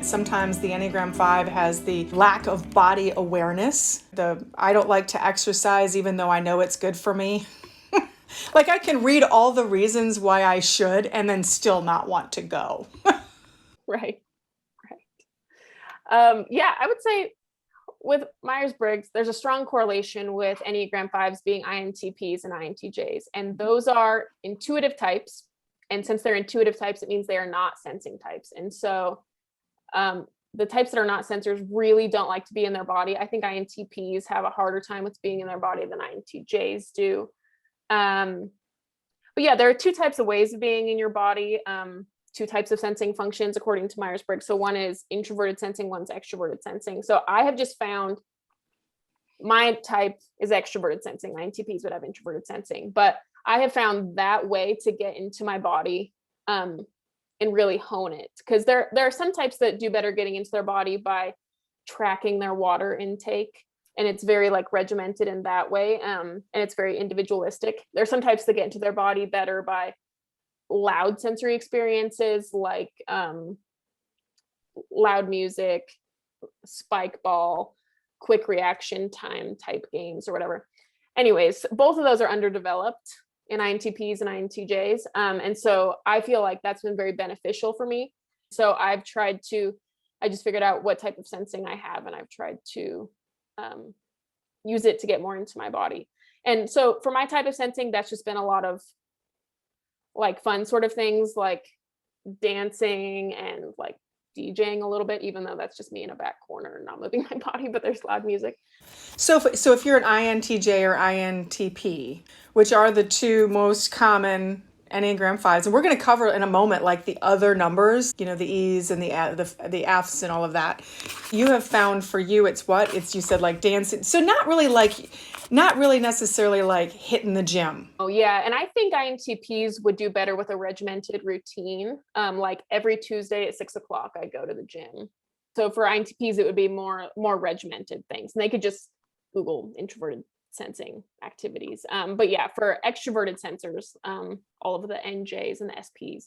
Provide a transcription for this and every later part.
Sometimes the Enneagram 5 has the lack of body awareness. I don't like to exercise even though I know it's good for me. Like I can read all the reasons why I should and then still not want to go. Right. Yeah, I would say with Myers-Briggs, there's a strong correlation with Enneagram Fives being INTPs and INTJs. And those are intuitive types. And since they're intuitive types, it means they are not sensing types. And so the types that are not sensors really don't like to be in their body. I think INTPs have a harder time with being in their body than INTJs do. But yeah, there are two types of ways of being in your body, two types of sensing functions according to Myers-Briggs. So one is introverted sensing, one's extroverted sensing. So I have just found my type is extroverted sensing. INTPs would have introverted sensing, but I have found that way to get into my body and really hone it. Because there are some types that do better getting into their body by tracking their water intake. And it's very like regimented in that way. And it's very individualistic. There are some types that get into their body better by loud sensory experiences like loud music, spike ball, quick reaction time type games or whatever. Anyways, both of those are underdeveloped in INTPs and INTJs. And so I feel like that's been very beneficial for me. So I just figured out what type of sensing I have, and I've tried to use it to get more into my body. And so for my type of sensing, that's just been a lot of like fun sort of things like dancing and like DJing a little bit, even though that's just me in a back corner and not moving my body, but there's loud music. So if you're an INTJ or INTP, which are the two most common Enneagram Fives, and we're going to cover in a moment like the other numbers, you know, the E's and the F's and all of that. You have found for you, it's what? You said like dancing. So not really necessarily like hitting the gym. Oh yeah, and I think INTPs would do better with a regimented routine. Like every Tuesday at 6 o'clock, I go to the gym. So for INTPs, it would be more regimented things, and they could just Google introverted sensing activities. But yeah, for extroverted sensors, all of the NJs and the SPs,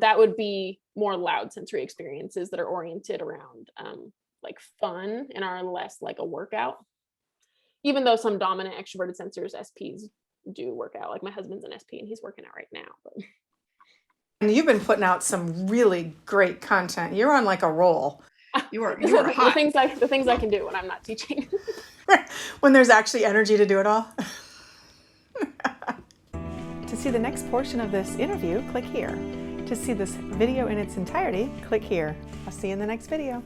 that would be more loud sensory experiences that are oriented around like fun and are less like a workout. Even though some dominant extroverted sensors, SPs, do work out. Like my husband's an SP and he's working out right now. But. And you've been putting out some really great content. You're on like a roll. You are hot. The things I can do when I'm not teaching. When there's actually energy to do it all. To see the next portion of this interview, click here. To see this video in its entirety, click here. I'll see you in the next video.